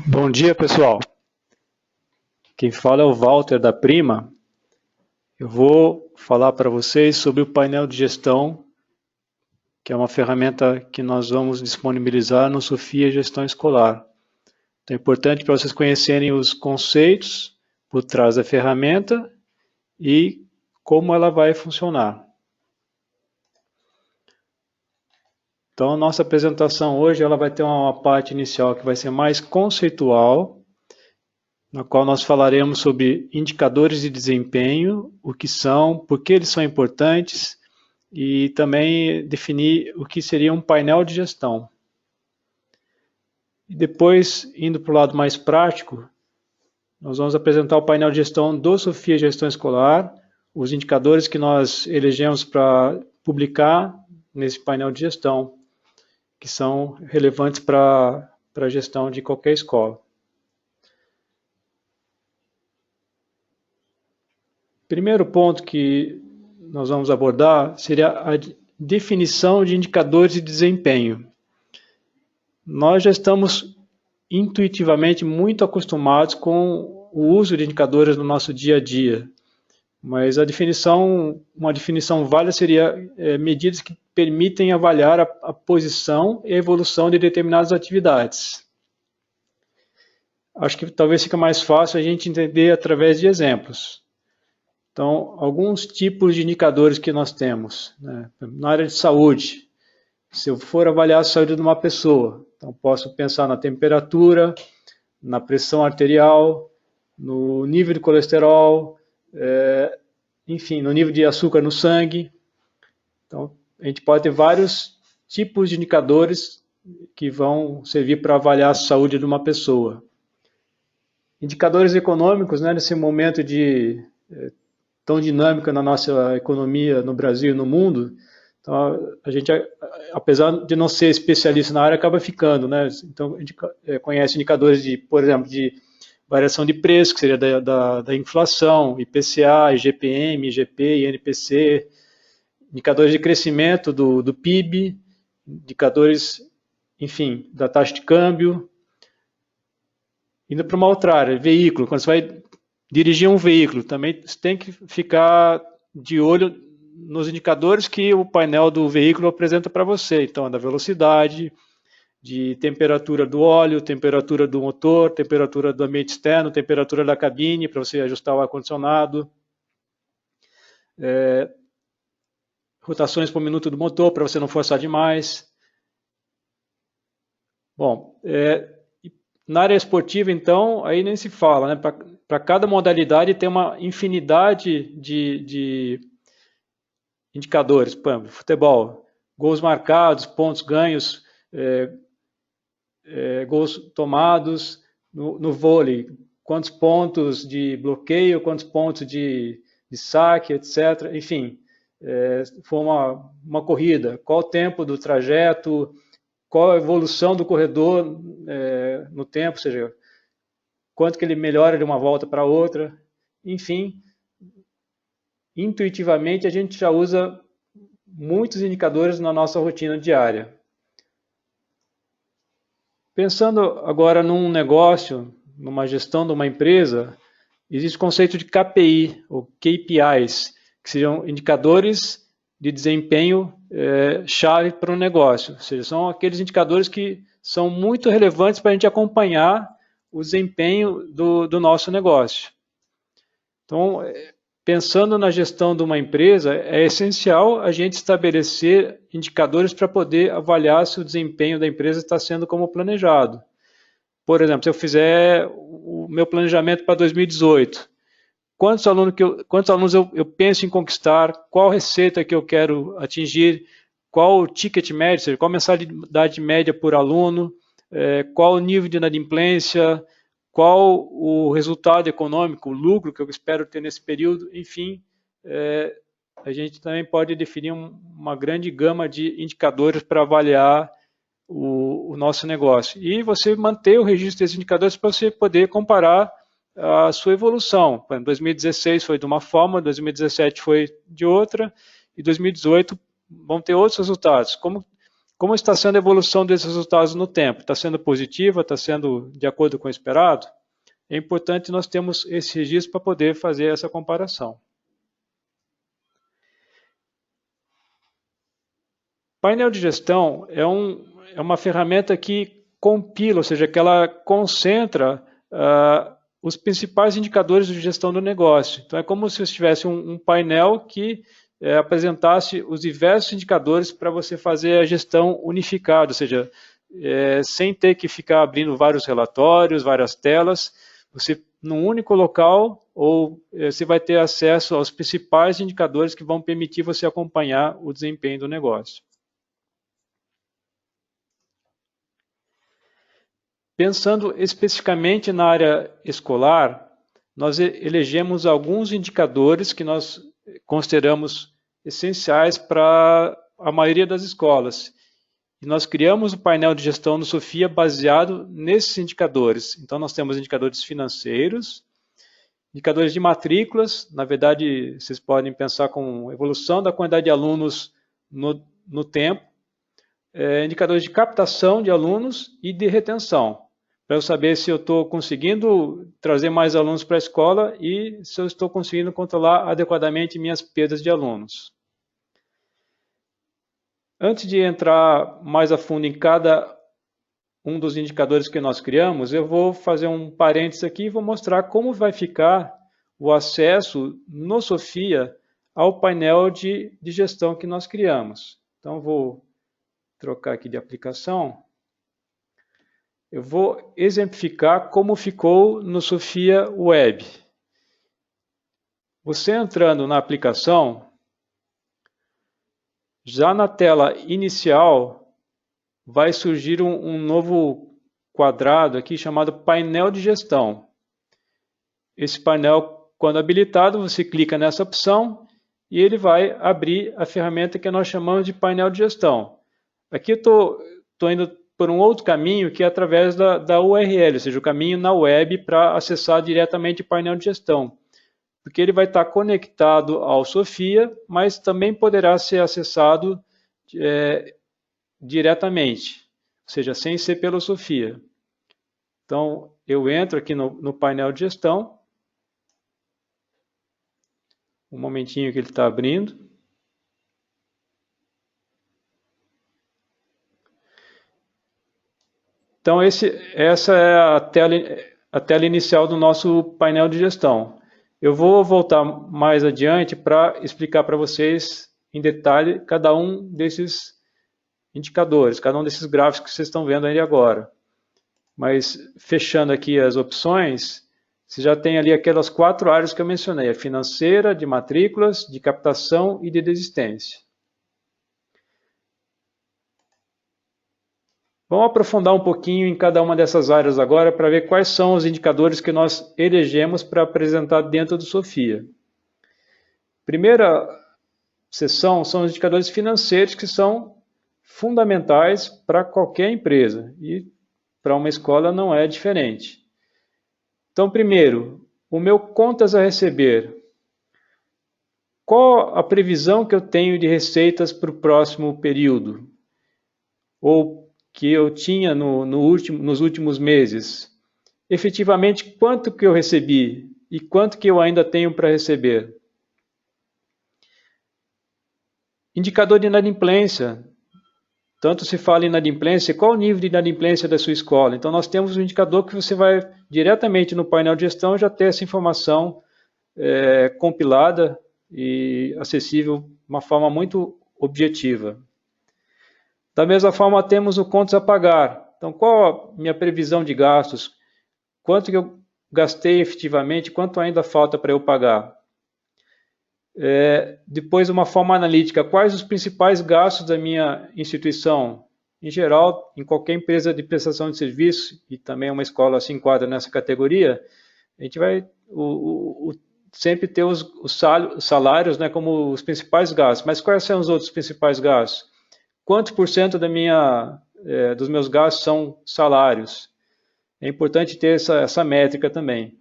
Bom dia, pessoal. Quem fala é o Walter da Prima. Eu vou falar para vocês sobre o painel de gestão, que é uma ferramenta que nós vamos disponibilizar no Sofia Gestão Escolar. Então é importante para vocês conhecerem os conceitos por trás da ferramenta e como ela vai funcionar. Então a nossa apresentação hoje ela vai ter uma parte inicial que vai ser mais conceitual, na qual nós falaremos sobre indicadores de desempenho, o que são, por que eles são importantes e também definir o que seria um painel de gestão. E depois, indo para o lado mais prático, nós vamos apresentar o painel de gestão do Sofia Gestão Escolar, os indicadores que nós elegemos para publicar nesse painel de gestão, que são relevantes para a gestão de qualquer escola. Primeiro ponto que nós vamos abordar seria a definição de indicadores de desempenho. Nós já estamos intuitivamente muito acostumados com o uso de indicadores no nosso dia a dia, mas uma definição válida seria medidas que permitem avaliar a posição e a evolução de determinadas atividades. Acho que talvez fique mais fácil a gente entender através de exemplos. Então, alguns tipos de indicadores que nós temos, né? Na área de saúde, se eu for avaliar a saúde de uma pessoa, então posso pensar na temperatura, na pressão arterial, no nível de colesterol, enfim, no nível de açúcar no sangue. Então, a gente pode ter vários tipos de indicadores que vão servir para avaliar a saúde de uma pessoa. Indicadores econômicos, né, nesse momento de tão dinâmica na nossa economia no Brasil e no mundo, então a gente, apesar de não ser especialista na área, acaba ficando, né? Então a gente conhece indicadores de, por exemplo, de variação de preço, que seria da inflação, IPCA, IGPM, IGP, INPC, indicadores de crescimento do PIB, indicadores, enfim, da taxa de câmbio. Indo para uma outra área, veículo, quando você vai dirigir um veículo, também você tem que ficar de olho nos indicadores que o painel do veículo apresenta para você. Então, da velocidade, de temperatura do óleo, temperatura do motor, temperatura do ambiente externo, temperatura da cabine, para você ajustar o ar-condicionado, rotações por minuto do motor, para você não forçar demais. Bom, na área esportiva, então, aí nem se fala, né? Para cada modalidade tem uma infinidade de indicadores. Por exemplo, futebol, gols marcados, pontos ganhos, gols tomados. No vôlei, quantos pontos de bloqueio, quantos pontos de saque, etc. Enfim, foi uma corrida, qual o tempo do trajeto, qual a evolução do corredor no tempo, ou seja, quanto que ele melhora de uma volta para outra. Enfim, intuitivamente a gente já usa muitos indicadores na nossa rotina diária. Pensando agora num negócio, numa gestão de uma empresa, existe o conceito de KPI, ou KPIs, que seriam indicadores de desempenho chave para o negócio. Ou seja, são aqueles indicadores que são muito relevantes para a gente acompanhar o desempenho do nosso negócio. Então, pensando na gestão de uma empresa, é essencial a gente estabelecer indicadores para poder avaliar se o desempenho da empresa está sendo como planejado. Por exemplo, se eu fizer o meu planejamento para 2018, quantos alunos eu penso em conquistar, qual receita que eu quero atingir, qual o ticket médio, ou seja, qual a mensalidade média por aluno, qual o nível de inadimplência, qual o resultado econômico, o lucro que eu espero ter nesse período, enfim, a gente também pode definir uma grande gama de indicadores para avaliar o nosso negócio. E você manter o registro desses indicadores para você poder comparar a sua evolução. Em 2016 foi de uma forma, 2017 foi de outra, e 2018 vão ter outros resultados. Como Como está sendo a evolução desses resultados no tempo? Está sendo positiva? Está sendo de acordo com o esperado? É importante nós termos esse registro para poder fazer essa comparação. Painel de gestão é uma ferramenta que compila, ou seja, que ela concentra os principais indicadores de gestão do negócio. Então é como se você tivesse um painel que apresentasse os diversos indicadores para você fazer a gestão unificada, ou seja, sem ter que ficar abrindo vários relatórios, várias telas, você num único local, ou você vai ter acesso aos principais indicadores que vão permitir você acompanhar o desempenho do negócio. Pensando especificamente na área escolar, nós elegemos alguns indicadores que nós consideramos essenciais para a maioria das escolas. E nós criamos o painel de gestão do Sophia baseado nesses indicadores. Então, nós temos indicadores financeiros, indicadores de matrículas, na verdade, vocês podem pensar com evolução da quantidade de alunos no tempo, indicadores de captação de alunos e de retenção, para eu saber se eu estou conseguindo trazer mais alunos para a escola e se eu estou conseguindo controlar adequadamente minhas perdas de alunos. Antes de entrar mais a fundo em cada um dos indicadores que nós criamos, eu vou fazer um parênteses aqui e vou mostrar como vai ficar o acesso no Sophia ao painel de gestão que nós criamos. Então, vou trocar aqui de aplicação. Eu vou exemplificar como ficou no Sophia Web. Você entrando na aplicação, já na tela inicial, vai surgir um novo quadrado aqui chamado painel de gestão. Esse painel, quando habilitado, você clica nessa opção e ele vai abrir a ferramenta que nós chamamos de painel de gestão. Aqui eu estou indo por um outro caminho que é através da URL, ou seja, o caminho na web para acessar diretamente o painel de gestão. Porque ele vai estar conectado ao Sophia, mas também poderá ser acessado diretamente, ou seja, sem ser pelo Sophia. Então, eu entro aqui no painel de gestão, um momentinho que ele está abrindo. Então, essa é a tela inicial do nosso painel de gestão. Eu vou voltar mais adiante para explicar para vocês em detalhe cada um desses indicadores, cada um desses gráficos que vocês estão vendo aí agora. Mas, fechando aqui as opções, você já tem ali aquelas 4 áreas que eu mencionei, a financeira, de matrículas, de captação e de desistência. Vamos aprofundar um pouquinho em cada uma dessas áreas agora para ver quais são os indicadores que nós elegemos para apresentar dentro do Sophia. Primeira seção são os indicadores financeiros que são fundamentais para qualquer empresa e para uma escola não é diferente. Então, primeiro, o meu contas a receber. Qual a previsão que eu tenho de receitas para o próximo período? Ou que eu tinha nos últimos meses? Efetivamente, quanto que eu recebi e quanto que eu ainda tenho para receber? Indicador de inadimplência. Tanto se fala em inadimplência, qual o nível de inadimplência da sua escola? Então, nós temos um indicador que você vai diretamente no painel de gestão já ter essa informação compilada e acessível de uma forma muito objetiva. Da mesma forma, temos o contas a pagar. Então, qual a minha previsão de gastos? Quanto que eu gastei efetivamente? Quanto ainda falta para eu pagar? Depois, uma forma analítica. Quais os principais gastos da minha instituição? Em geral, em qualquer empresa de prestação de serviço, e também uma escola se enquadra nessa categoria, a gente vai sempre ter os salários, né, como os principais gastos. Mas quais são os outros principais gastos? Quantos por cento dos meus gastos são salários? É importante ter essa métrica também.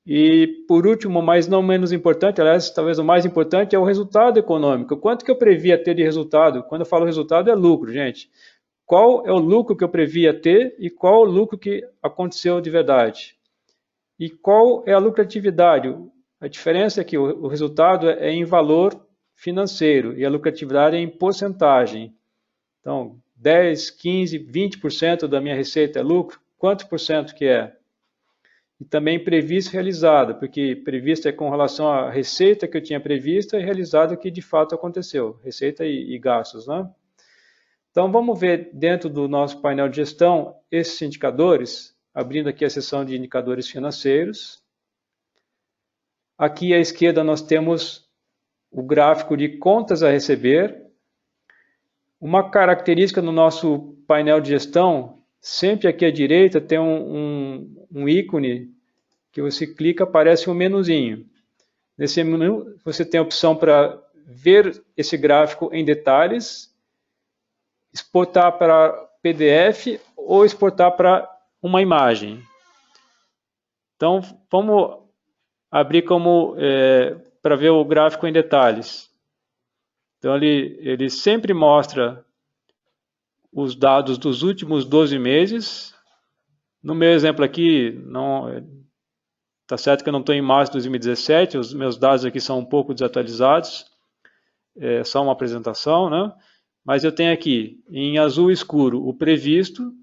E, por último, mas não menos importante, aliás, talvez o mais importante, é o resultado econômico. Quanto que eu previa ter de resultado? Quando eu falo resultado, é lucro, gente. Qual é o lucro que eu previa ter e qual o lucro que aconteceu de verdade? E qual é a lucratividade? A diferença é que o resultado é em valor financeiro e a lucratividade é em porcentagem. Então, 10, 15, 20% da minha receita é lucro? Quanto por cento que é? E também previsto e realizado, porque previsto é com relação à receita que eu tinha prevista e realizado que de fato aconteceu, receita e gastos, né? Então vamos ver dentro do nosso painel de gestão esses indicadores, abrindo aqui a seção de indicadores financeiros. Aqui à esquerda nós temos o gráfico de contas a receber. Uma característica no nosso painel de gestão, sempre aqui à direita tem um ícone que você clica, aparece um menuzinho. Nesse menu você tem a opção para ver esse gráfico em detalhes, exportar para PDF ou exportar para uma imagem. Então vamos abrir como para ver o gráfico em detalhes. Então ele sempre mostra os dados dos últimos 12 meses. No meu exemplo aqui, está certo que eu não estou em março de 2017, os meus dados aqui são um pouco desatualizados, é só uma apresentação, né? Mas eu tenho aqui, em azul escuro, o previsto,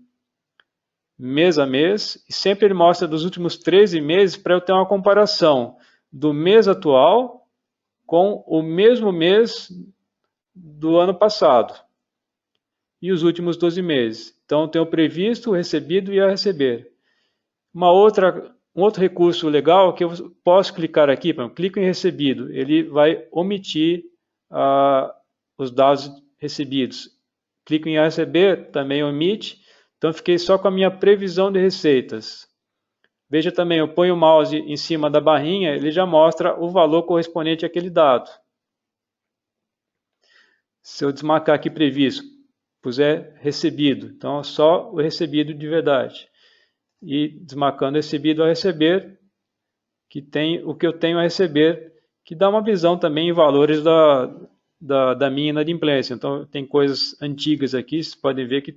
mês a mês, e sempre ele mostra dos últimos 13 meses para eu ter uma comparação do mês atual com o mesmo mês do ano passado e os últimos 12 meses. Então, tem o previsto, o recebido e a receber. Um outro recurso legal é que eu posso clicar aqui, clico em recebido, ele vai omitir os dados recebidos. Clico em receber, também omite, então fiquei só com a minha previsão de receitas. Veja também, eu ponho o mouse em cima da barrinha, ele já mostra o valor correspondente àquele dado. Se eu desmarcar aqui previsto, puser recebido, então só o recebido de verdade. E desmarcando recebido a receber, que tem o que eu tenho a receber, que dá uma visão também em valores da minha inadimplência. Então tem coisas antigas aqui, vocês podem ver que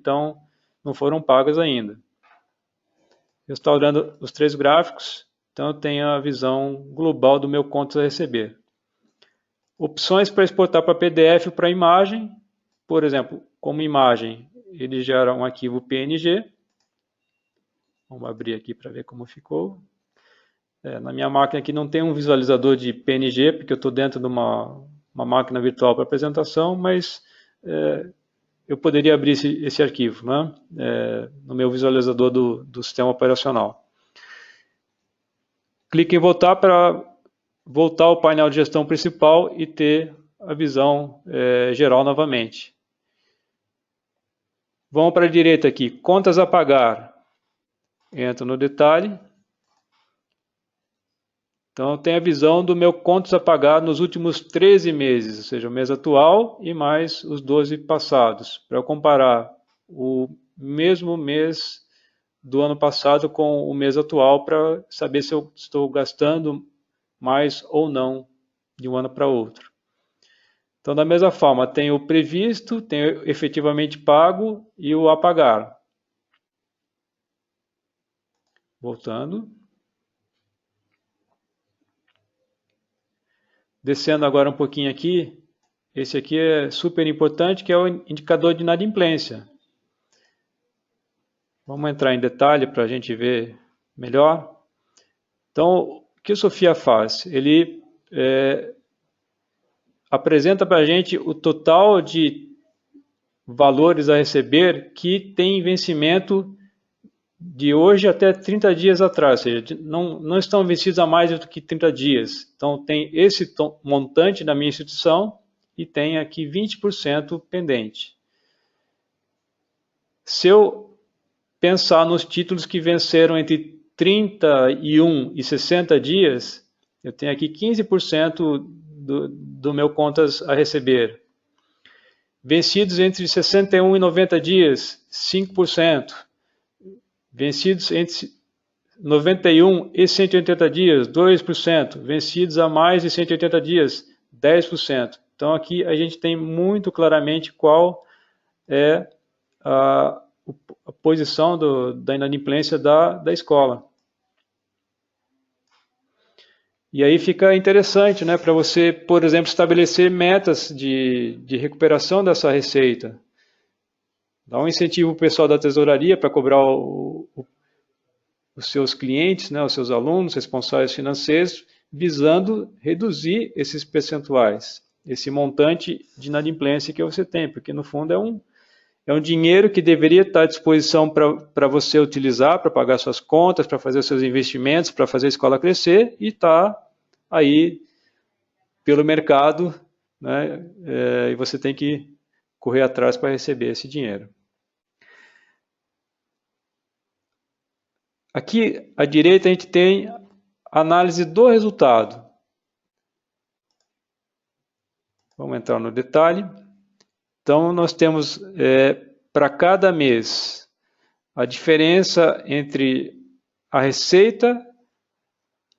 não foram pagas ainda. Restaurando os 3 gráficos, então eu tenho a visão global do meu contas a receber. Opções para exportar para PDF ou para imagem. Por exemplo, como imagem, ele gera um arquivo PNG. Vamos abrir aqui para ver como ficou. Na minha máquina aqui não tem um visualizador de PNG, porque eu estou dentro de uma máquina virtual para apresentação, mas eu poderia abrir esse arquivo, né? No meu visualizador do sistema operacional. Clique em voltar para voltar ao painel de gestão principal e ter a visão geral novamente. Vamos para a direita aqui, contas a pagar. Entro no detalhe. Então, eu tenho a visão do meu contas a pagar nos últimos 13 meses, ou seja, o mês atual e mais os 12 passados, para eu comparar o mesmo mês do ano passado com o mês atual, para saber se eu estou gastando mais ou não de um ano para outro. Então, da mesma forma, tem o previsto, tem o efetivamente pago e o a pagar. Voltando. Descendo agora um pouquinho aqui, esse aqui é super importante, que é o indicador de inadimplência. Vamos entrar em detalhe para a gente ver melhor. Então, o que o Sofia faz? Ele apresenta para a gente o total de valores a receber que tem vencimento de hoje até 30 dias atrás, ou seja, não estão vencidos há mais do que 30 dias. Então, tem esse montante da minha instituição e tem aqui 20% pendente. Se eu pensar nos títulos que venceram entre 31 e 60 dias, eu tenho aqui 15% do meu contas a receber. Vencidos entre 61 e 90 dias, 5%. Vencidos entre 91 e 180 dias, 2%. Vencidos a mais de 180 dias, 10%. Então aqui a gente tem muito claramente qual é a posição da inadimplência da escola. E aí fica interessante, né, para você, por exemplo, estabelecer metas de recuperação dessa receita. Dá um incentivo para o pessoal da tesouraria para cobrar os seus clientes, né, os seus alunos, responsáveis financeiros, visando reduzir esses percentuais, esse montante de inadimplência que você tem, porque no fundo é um dinheiro que deveria estar à disposição para você utilizar, para pagar suas contas, para fazer seus investimentos, para fazer a escola crescer, e está aí pelo mercado, né, e você tem que correr atrás para receber esse dinheiro. Aqui à direita a gente tem a análise do resultado. Vamos entrar no detalhe. Então nós temos para cada mês a diferença entre a receita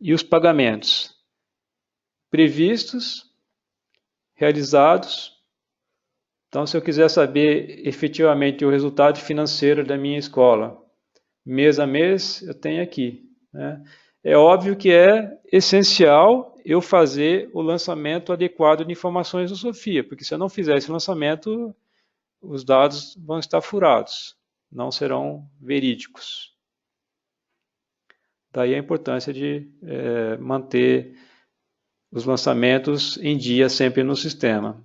e os pagamentos previstos, realizados. Então, se eu quiser saber efetivamente o resultado financeiro da minha escola, mês a mês, eu tenho aqui, né? É óbvio que é essencial eu fazer o lançamento adequado de informações do Sofia, porque se eu não fizer esse lançamento, os dados vão estar furados, não serão verídicos. Daí a importância de manter os lançamentos em dia sempre no sistema.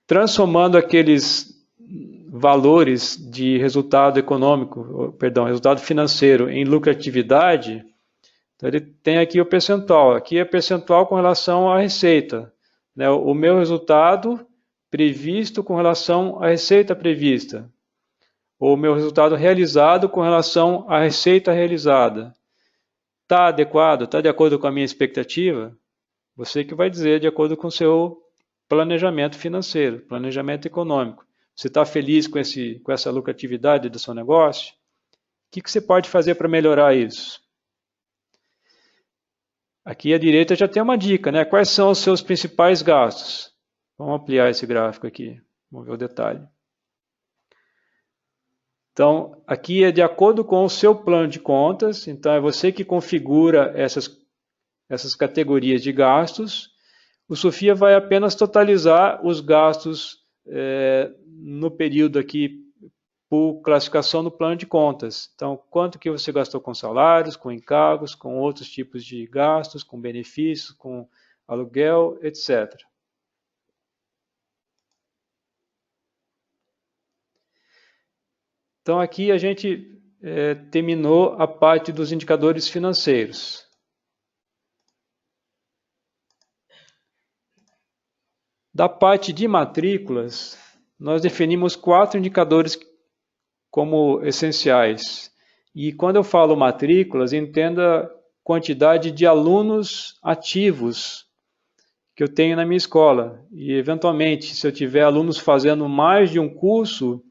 Transformando aqueles valores de resultado econômico, perdão, resultado financeiro em lucratividade, então ele tem aqui o percentual. Aqui é percentual com relação à receita, né? O meu resultado previsto com relação à receita prevista, ou o meu resultado realizado com relação à receita realizada. Está adequado? Está de acordo com a minha expectativa? Você que vai dizer de acordo com o seu planejamento financeiro, planejamento econômico. Você está feliz com essa lucratividade do seu negócio? O que você pode fazer para melhorar isso? Aqui à direita já tem uma dica, né? Quais são os seus principais gastos? Vamos ampliar esse gráfico aqui, vamos ver o detalhe. Então, aqui é de acordo com o seu plano de contas, então é você que configura essas categorias de gastos. O Sofia vai apenas totalizar os gastos no período aqui por classificação no plano de contas. Então, quanto que você gastou com salários, com encargos, com outros tipos de gastos, com benefícios, com aluguel, etc. Então, aqui a gente terminou a parte dos indicadores financeiros. Da parte de matrículas, nós definimos 4 indicadores como essenciais. E quando eu falo matrículas, entenda quantidade de alunos ativos que eu tenho na minha escola. E, eventualmente, se eu tiver alunos fazendo mais de um curso,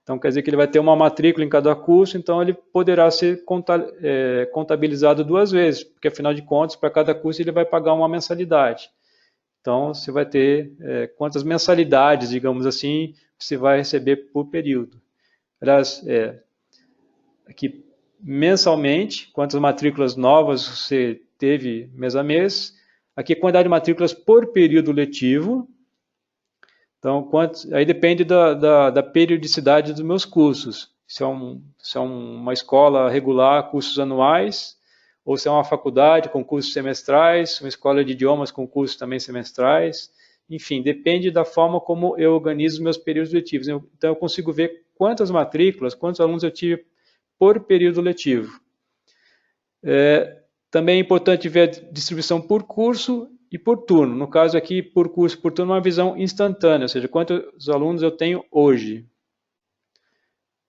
então quer dizer que ele vai ter uma matrícula em cada curso, então ele poderá ser contabilizado 2 vezes, porque, afinal de contas, para cada curso ele vai pagar uma mensalidade. Então, você vai ter quantas mensalidades, digamos assim, você vai receber por período. Aliás, aqui mensalmente, quantas matrículas novas você teve mês a mês. Aqui a quantidade de matrículas por período letivo. Então, aí depende da periodicidade dos meus cursos. Se é uma escola regular, cursos anuais, ou se é uma faculdade com cursos semestrais, uma escola de idiomas com cursos também semestrais. Enfim, depende da forma como eu organizo meus períodos letivos. Então, eu consigo ver quantas matrículas, quantos alunos eu tive por período letivo. Também é importante ver a distribuição por curso e por turno. No caso aqui, por curso e por turno, uma visão instantânea, ou seja, quantos alunos eu tenho hoje.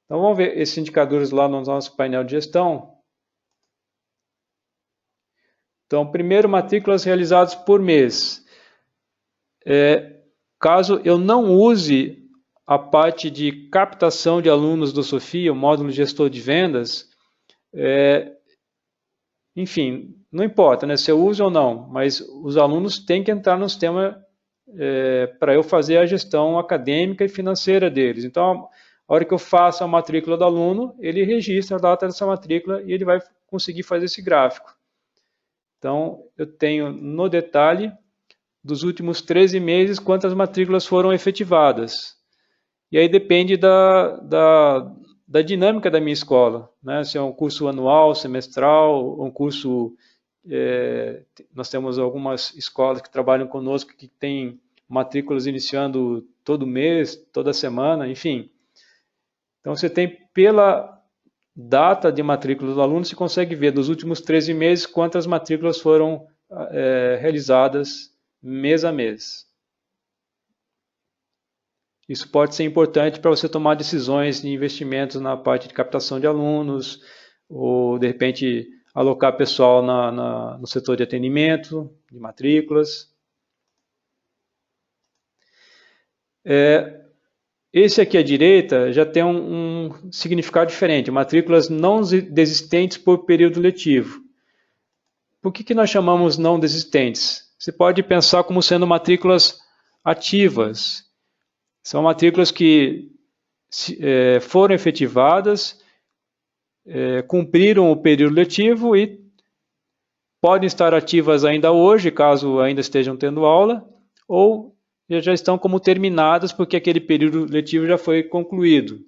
Então, vamos ver esses indicadores lá no nosso painel de gestão. Então, primeiro, matrículas realizadas por mês. Caso eu não use a parte de captação de alunos do Sophia, o módulo gestor de vendas, enfim, não importa, né, se eu uso ou não, mas os alunos têm que entrar no sistema para eu fazer a gestão acadêmica e financeira deles. Então, a hora que eu faço a matrícula do aluno, ele registra a data dessa matrícula e ele vai conseguir fazer esse gráfico. Então, eu tenho no detalhe dos últimos 13 meses quantas matrículas foram efetivadas. E aí depende da dinâmica da minha escola, né? Se é um curso anual, semestral, um curso... nós temos algumas escolas que trabalham conosco que têm matrículas iniciando todo mês, toda semana, enfim. Então você tem pela data de matrícula do aluno, você consegue ver dos últimos 13 meses quantas matrículas foram realizadas mês a mês. Isso pode ser importante para você tomar decisões de investimentos na parte de captação de alunos, ou de repente alocar pessoal no setor de atendimento, de matrículas. Esse aqui à direita já tem um significado diferente, matrículas não desistentes por período letivo. Por que nós chamamos não desistentes? Você pode pensar como sendo matrículas ativas. São matrículas que foram efetivadas, cumpriram o período letivo e podem estar ativas ainda hoje, caso ainda estejam tendo aula, ou já estão como terminadas porque aquele período letivo já foi concluído.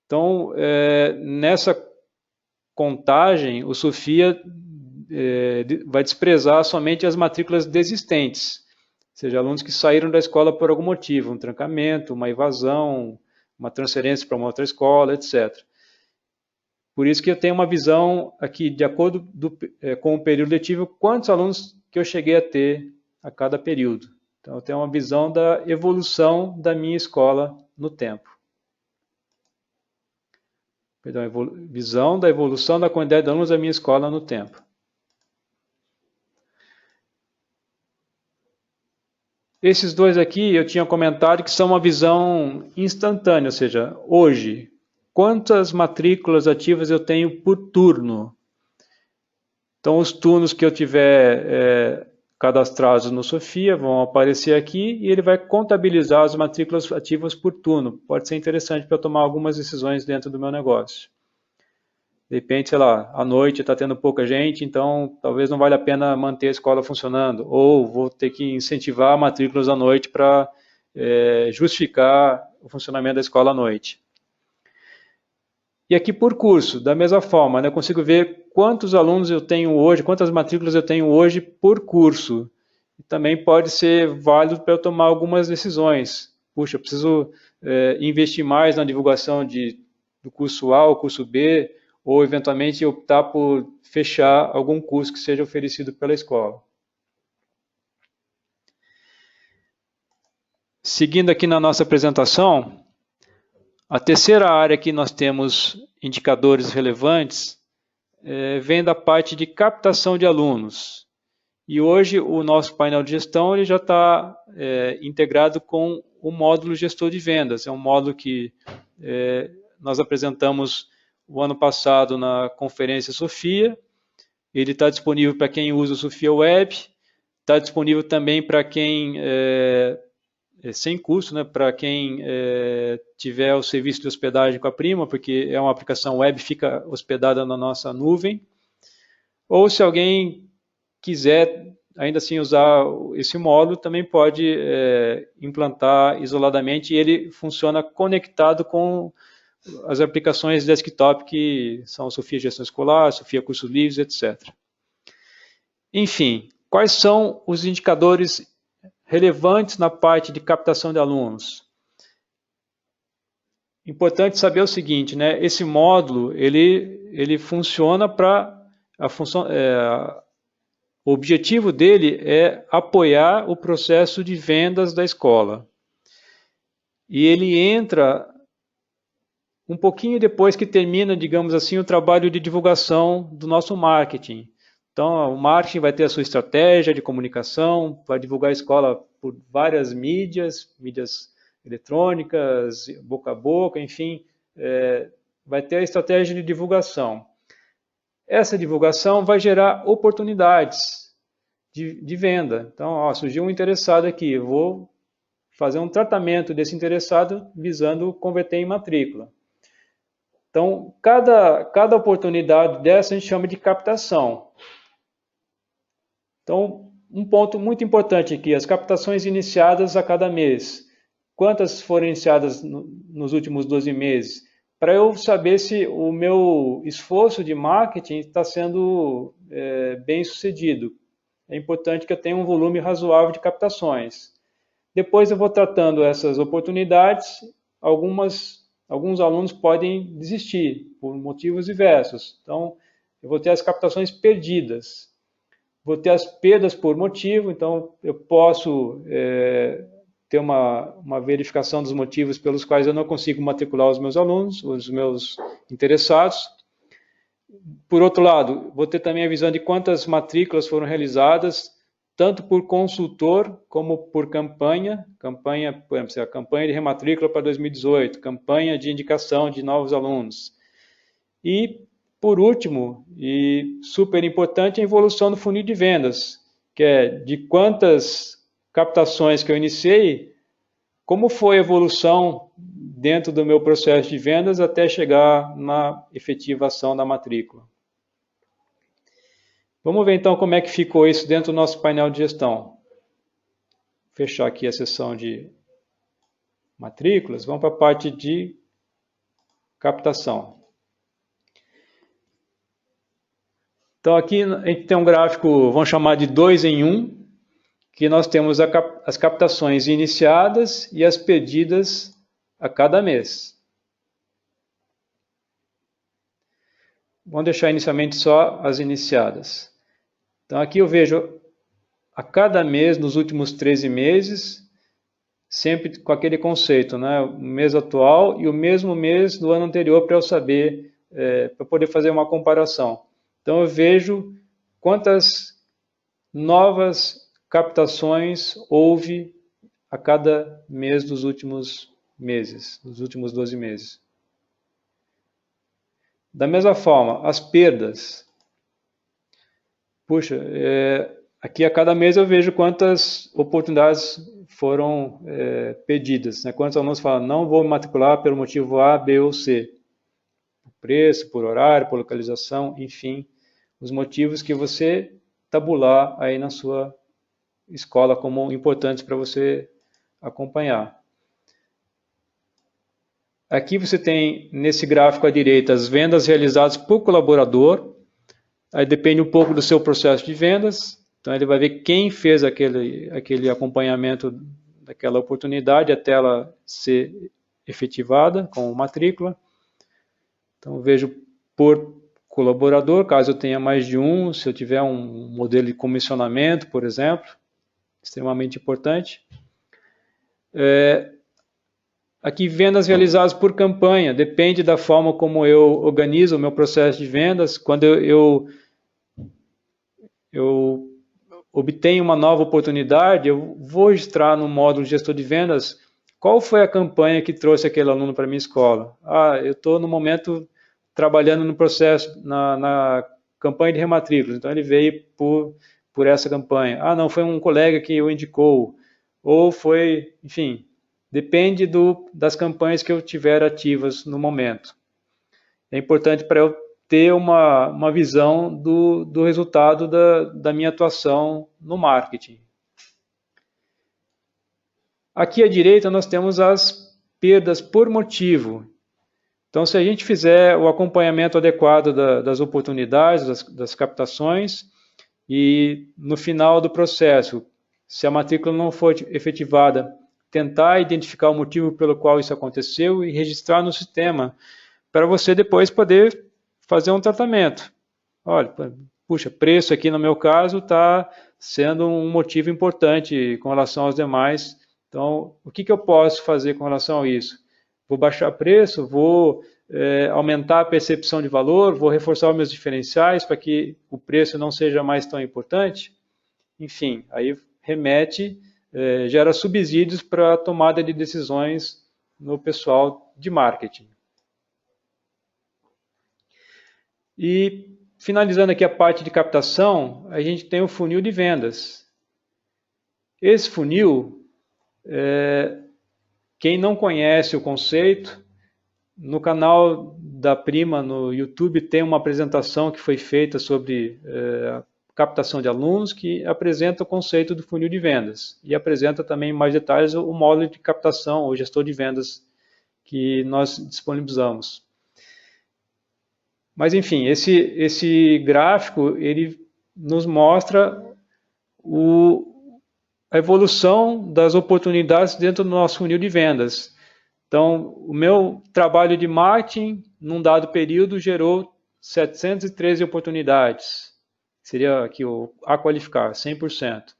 Então, nessa contagem, o Sophia vai desprezar somente as matrículas desistentes, ou seja, alunos que saíram da escola por algum motivo, um trancamento, uma evasão, uma transferência para uma outra escola, etc. Por isso que eu tenho uma visão aqui, de acordo com o período letivo, quantos alunos que eu cheguei a ter a cada período. Então, eu tenho uma visão da evolução da minha escola no tempo. Perdão, visão da evolução da quantidade de alunos da minha escola no tempo. Esses dois aqui eu tinha comentado que são uma visão instantânea, ou seja, hoje, quantas matrículas ativas eu tenho por turno. Então, os turnos que eu tiver cadastrados no Sophia vão aparecer aqui e ele vai contabilizar as matrículas ativas por turno. Pode ser interessante para tomar algumas decisões dentro do meu negócio. De repente, sei lá, à noite está tendo pouca gente, então talvez não valha a pena manter a escola funcionando. Ou vou ter que incentivar matrículas à noite para justificar o funcionamento da escola à noite. E aqui por curso, da mesma forma, né, eu consigo ver quantos alunos eu tenho hoje, quantas matrículas eu tenho hoje por curso. E também pode ser válido para eu tomar algumas decisões. Puxa, eu preciso investir mais na divulgação do curso A ou curso B, ou eventualmente optar por fechar algum curso que seja oferecido pela escola. Seguindo aqui na nossa apresentação, a terceira área que nós temos indicadores relevantes vem da parte de captação de alunos. E hoje o nosso painel de gestão ele já está integrado com o módulo gestor de vendas. É um módulo que nós apresentamos o ano passado na conferência Sophia. Ele está disponível para quem usa o Sophia Web, está disponível também para quem, sem custo, né, para quem tiver o serviço de hospedagem com a Prima, porque é uma aplicação web, fica hospedada na nossa nuvem. Ou se alguém quiser ainda assim usar esse módulo, também pode implantar isoladamente e ele funciona conectado com as aplicações desktop que são Sophia Gestão Escolar, Sophia Cursos Livres, etc. Enfim, quais são os indicadores relevantes na parte de captação de alunos? Importante saber o seguinte, né? Esse módulo ele funciona para o objetivo dele é apoiar o processo de vendas da escola. E ele entra um pouquinho depois que termina, digamos assim, o trabalho de divulgação do nosso marketing. Então, o marketing vai ter a sua estratégia de comunicação, vai divulgar a escola por várias mídias eletrônicas, boca a boca, enfim, vai ter a estratégia de divulgação. Essa divulgação vai gerar oportunidades de venda. Então, surgiu um interessado aqui, eu vou fazer um tratamento desse interessado visando converter em matrícula. Então, cada oportunidade dessa a gente chama de captação. Então, um ponto muito importante aqui, as captações iniciadas a cada mês. Quantas foram iniciadas nos últimos 12 meses? Para eu saber se o meu esforço de marketing está sendo bem sucedido. É importante que eu tenha um volume razoável de captações. Depois eu vou tratando essas oportunidades, alguns alunos podem desistir por motivos diversos. Então, eu vou ter as captações perdidas. Vou ter as perdas por motivo, então eu posso ter uma verificação dos motivos pelos quais eu não consigo matricular os meus alunos, os meus interessados. Por outro lado, vou ter também a visão de quantas matrículas foram realizadas, tanto por consultor como por campanha, por exemplo, a campanha de rematrícula para 2018, campanha de indicação de novos alunos. E, por último, e super importante, a evolução do funil de vendas, que é de quantas captações que eu iniciei, como foi a evolução dentro do meu processo de vendas até chegar na efetivação da matrícula. Vamos ver então como é que ficou isso dentro do nosso painel de gestão. Vou fechar aqui a seção de matrículas, vamos para a parte de captação. Então aqui a gente tem um gráfico, vamos chamar de 2 em 1, que nós temos as captações iniciadas e as perdidas a cada mês. Vamos deixar inicialmente só as iniciadas. Então aqui eu vejo a cada mês, nos últimos 13 meses, sempre com aquele conceito, né? O mês atual e o mesmo mês do ano anterior para eu saber, para poder fazer uma comparação. Então eu vejo quantas novas captações houve a cada mês dos últimos meses, dos últimos 12 meses. Da mesma forma, as perdas. Puxa, aqui a cada mês eu vejo quantas oportunidades foram perdidas. Né? Quantos alunos falam, não vou me matricular pelo motivo A, B ou C. Por preço, por horário, por localização, enfim, os motivos que você tabular aí na sua escola como importantes para você acompanhar. Aqui você tem, nesse gráfico à direita, as vendas realizadas por colaborador. Aí depende um pouco do seu processo de vendas. Então ele vai ver quem fez aquele acompanhamento daquela oportunidade até ela ser efetivada com matrícula. Então eu vejo por colaborador, caso eu tenha mais de um, se eu tiver um modelo de comissionamento, por exemplo, extremamente importante. Aqui, vendas realizadas por campanha, depende da forma como eu organizo o meu processo de vendas. Quando eu obtenho uma nova oportunidade, eu vou registrar no módulo gestor de vendas qual foi a campanha que trouxe aquele aluno para a minha escola. Eu estou no momento trabalhando no processo, na campanha de rematrículas, então ele veio por essa campanha. Não, foi um colega que o indicou, ou foi, enfim, depende das campanhas que eu tiver ativas no momento. É importante para eu ter uma visão do resultado da minha atuação no marketing. Aqui à direita nós temos as perdas por motivo. Então, se a gente fizer o acompanhamento adequado das oportunidades, das captações, e no final do processo, se a matrícula não for efetivada, tentar identificar o motivo pelo qual isso aconteceu e registrar no sistema, para você depois poder fazer um tratamento. Olha, puxa, preço aqui no meu caso está sendo um motivo importante com relação aos demais. Então, o que eu posso fazer com relação a isso? Vou baixar preço, vou aumentar a percepção de valor, vou reforçar os meus diferenciais para que o preço não seja mais tão importante? Enfim, aí remete gera subsídios para a tomada de decisões no pessoal de marketing. E finalizando aqui a parte de captação, a gente tem o funil de vendas. Esse funil, quem não conhece o conceito, no canal da Prima no YouTube tem uma apresentação que foi feita sobre captação de alunos, que apresenta o conceito do funil de vendas e apresenta também em mais detalhes o módulo de captação ou gestor de vendas que nós disponibilizamos. Mas enfim, esse gráfico ele nos mostra a evolução das oportunidades dentro do nosso funil de vendas. Então, o meu trabalho de marketing, num dado período, gerou 713 oportunidades. Seria aqui a qualificar, 100%.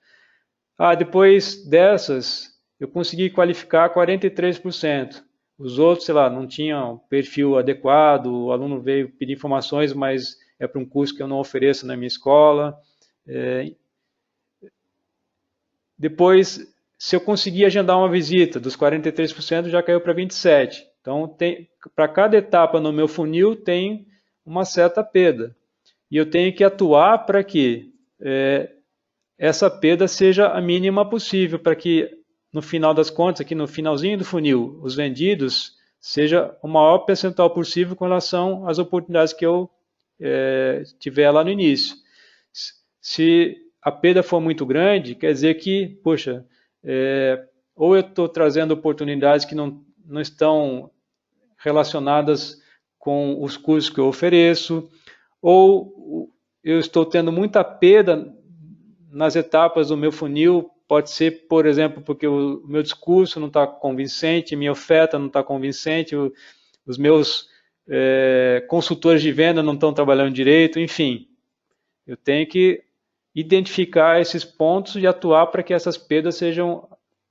Depois dessas, eu consegui qualificar 43%. Os outros, sei lá, não tinham perfil adequado, o aluno veio pedir informações, mas é para um curso que eu não ofereço na minha escola. Depois, se eu conseguir agendar uma visita, dos 43% já caiu para 27%. Então, para cada etapa no meu funil tem uma certa perda. E eu tenho que atuar para que essa perda seja a mínima possível, para que no final das contas, aqui no finalzinho do funil, os vendidos seja o maior percentual possível com relação às oportunidades que eu tiver lá no início. Se a perda for muito grande, quer dizer que, poxa, ou eu estou trazendo oportunidades que não estão relacionadas com os cursos que eu ofereço, ou eu estou tendo muita perda nas etapas do meu funil. Pode ser, por exemplo, porque o meu discurso não está convincente, minha oferta não está convincente, os meus consultores de venda não estão trabalhando direito, enfim. Eu tenho que identificar esses pontos e atuar para que essas perdas sejam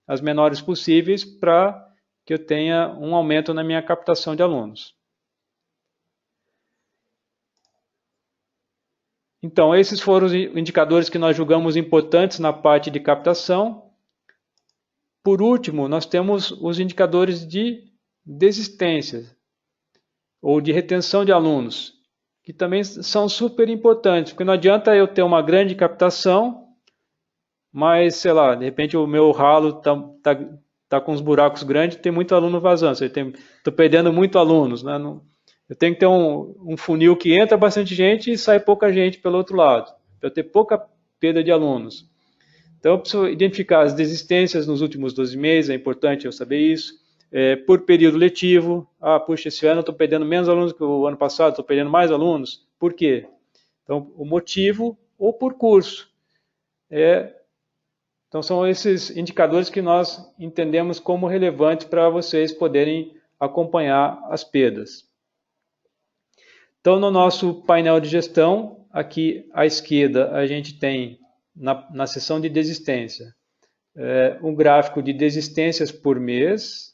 as menores possíveis para que eu tenha um aumento na minha captação de alunos. Então, esses foram os indicadores que nós julgamos importantes na parte de captação. Por último, nós temos os indicadores de desistência ou de retenção de alunos, que também são super importantes, porque não adianta eu ter uma grande captação, mas, sei lá, de repente o meu ralo tá com uns buracos grandes, tem muito aluno vazando, estou perdendo muito alunos, né? Eu tenho que ter um funil que entra bastante gente e sai pouca gente pelo outro lado, para eu ter pouca perda de alunos. Então, eu preciso identificar as desistências nos últimos 12 meses, é importante eu saber isso. Por período letivo, puxa, esse ano eu estou perdendo menos alunos que o ano passado, estou perdendo mais alunos. Por quê? Então, o motivo ou por curso. Então, são esses indicadores que nós entendemos como relevantes para vocês poderem acompanhar as perdas. Então, no nosso painel de gestão, aqui à esquerda, a gente tem, na seção de desistência, um gráfico de desistências por mês,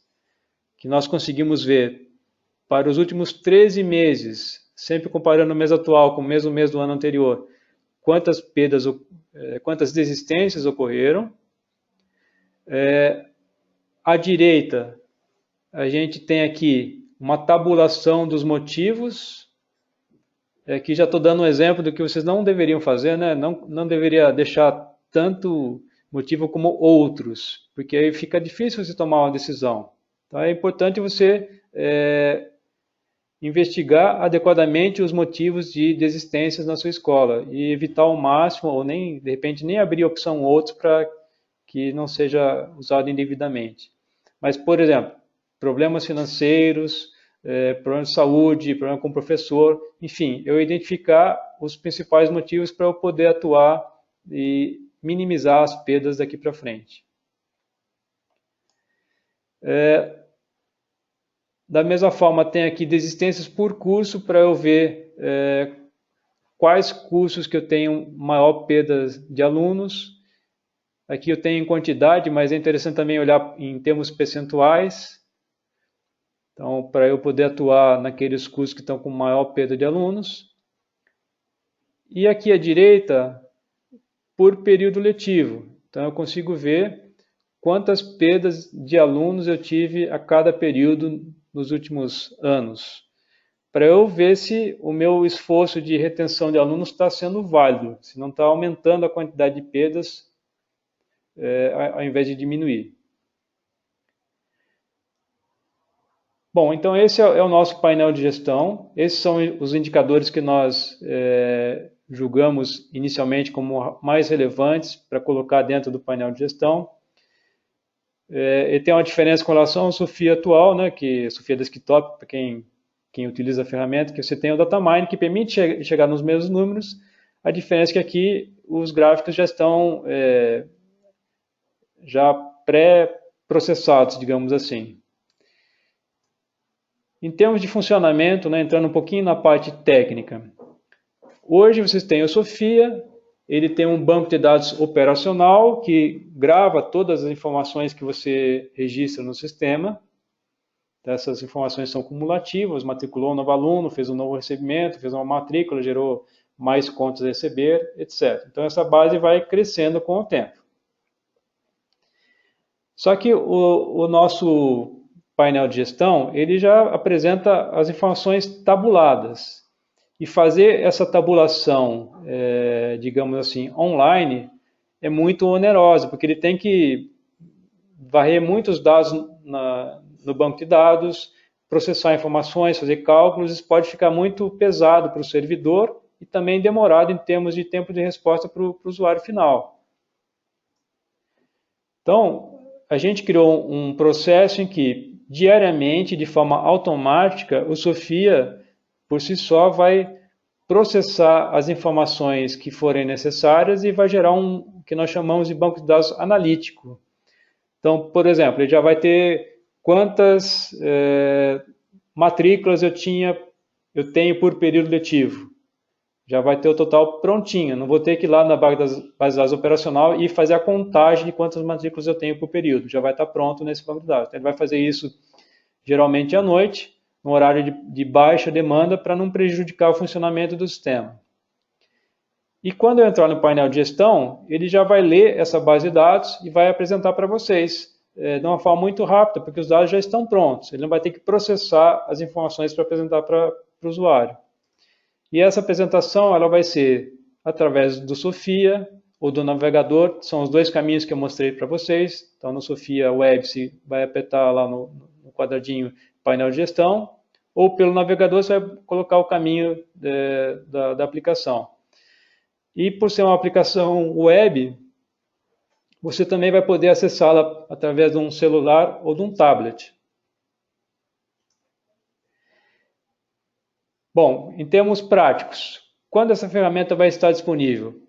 que nós conseguimos ver para os últimos 13 meses, sempre comparando o mês atual com o mesmo mês do ano anterior, quantas desistências ocorreram. À direita, a gente tem aqui uma tabulação dos motivos. Aqui já estou dando um exemplo do que vocês não deveriam fazer, né? Não deveria deixar tanto motivo como outros, porque aí fica difícil você tomar uma decisão. Então é importante você investigar adequadamente os motivos de desistências na sua escola e evitar ao máximo, ou de repente nem abrir a opção outros para que não seja usado indevidamente. Mas, por exemplo, problemas financeiros, problemas de saúde, problema com o professor, enfim, eu identificar os principais motivos para eu poder atuar e minimizar as perdas daqui para frente. Da mesma forma, tem aqui desistências por curso para eu ver quais cursos que eu tenho maior perda de alunos. Aqui eu tenho em quantidade, mas é interessante também olhar em termos percentuais. Então, para eu poder atuar naqueles cursos que estão com maior perda de alunos. E aqui à direita, por período letivo. Então, eu consigo ver quantas perdas de alunos eu tive a cada período nos últimos anos, para eu ver se o meu esforço de retenção de alunos está sendo válido, se não está aumentando a quantidade de perdas ao invés de diminuir. Bom, então esse é o nosso painel de gestão. Esses são os indicadores que nós julgamos inicialmente como mais relevantes para colocar dentro do painel de gestão. Ele tem uma diferença com relação ao Sophia atual, né, que Sophia Desktop, para quem utiliza a ferramenta, que você tem o Datamine, que permite chegar nos mesmos números. A diferença é que aqui os gráficos já estão já pré-processados, digamos assim. Em termos de funcionamento, né, entrando um pouquinho na parte técnica, hoje vocês têm o Sophia, ele tem um banco de dados operacional que grava todas as informações que você registra no sistema. Essas informações são cumulativas, matriculou um novo aluno, fez um novo recebimento, fez uma matrícula, gerou mais contas a receber, etc. Então essa base vai crescendo com o tempo. Só que o nosso painel de gestão, ele já apresenta as informações tabuladas. E fazer essa tabulação, digamos assim, online, é muito onerosa, porque ele tem que varrer muitos dados no banco de dados, processar informações, fazer cálculos, isso pode ficar muito pesado para o servidor e também demorado em termos de tempo de resposta para o usuário final. Então, a gente criou um processo em que, diariamente, de forma automática, o Sophia, por si só, vai processar as informações que forem necessárias e vai gerar um que nós chamamos de banco de dados analítico. Então, por exemplo, ele já vai ter quantas matrículas eu tenho por período letivo. Já vai ter o total prontinho. Não vou ter que ir lá na base de dados operacional e fazer a contagem de quantas matrículas eu tenho por período. Já vai estar pronto nesse banco de dados. Então, ele vai fazer isso geralmente à noite, no horário de baixa demanda, para não prejudicar o funcionamento do sistema. E quando eu entrar no painel de gestão, ele já vai ler essa base de dados e vai apresentar para vocês de uma forma muito rápida, porque os dados já estão prontos. Ele não vai ter que processar as informações para apresentar para o usuário. E essa apresentação ela vai ser através do Sophia ou do navegador, são os dois caminhos que eu mostrei para vocês. Então, no Sophia Web, você vai apertar lá no quadradinho painel de gestão, ou pelo navegador você vai colocar o caminho da aplicação. E por ser uma aplicação web, você também vai poder acessá-la através de um celular ou de um tablet. Bom, em termos práticos, quando essa ferramenta vai estar disponível?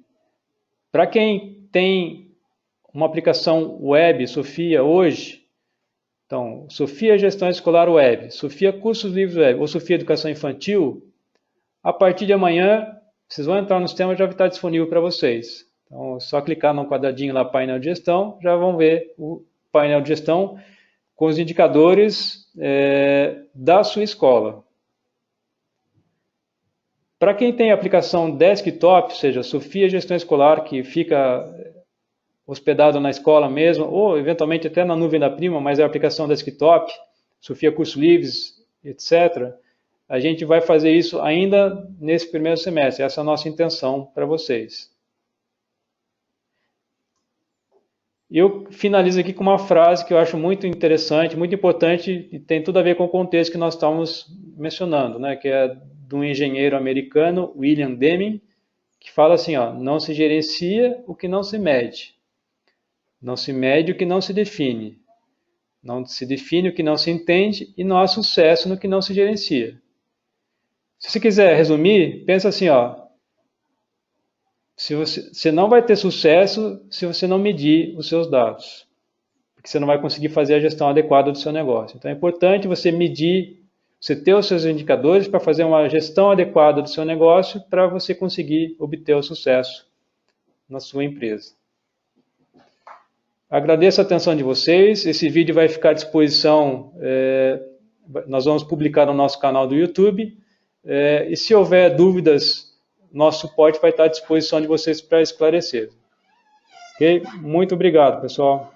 Para quem tem uma aplicação web, Sophia, hoje, então, Sophia Gestão Escolar Web, Sophia Cursos Livres Web ou Sophia Educação Infantil, a partir de amanhã, vocês vão entrar no sistema e já vai estar disponível para vocês. Então, é só clicar no quadradinho lá, painel de gestão, já vão ver o painel de gestão com os indicadores da sua escola. Para quem tem a aplicação desktop, ou seja, Sophia Gestão Escolar, que fica hospedado na escola mesmo, ou eventualmente até na nuvem da Prima, mas é a aplicação desktop, Sophia Cursos Livres, etc., a gente vai fazer isso ainda nesse primeiro semestre. Essa é a nossa intenção para vocês. Eu finalizo aqui com uma frase que eu acho muito interessante, muito importante, e tem tudo a ver com o contexto que nós estamos mencionando, né, que é de um engenheiro americano, William Deming, que fala assim, ó, não se gerencia o que não se mede. Não se mede o que não se define. Não se define o que não se entende e não há sucesso no que não se gerencia. Se você quiser resumir, pensa assim, ó, você não vai ter sucesso se você não medir os seus dados, porque você não vai conseguir fazer a gestão adequada do seu negócio. Então é importante você medir, você ter os seus indicadores para fazer uma gestão adequada do seu negócio para você conseguir obter o sucesso na sua empresa. Agradeço a atenção de vocês, esse vídeo vai ficar à disposição, nós vamos publicar no nosso canal do YouTube, e se houver dúvidas, nosso suporte vai estar à disposição de vocês para esclarecer. Okay? Muito obrigado, pessoal.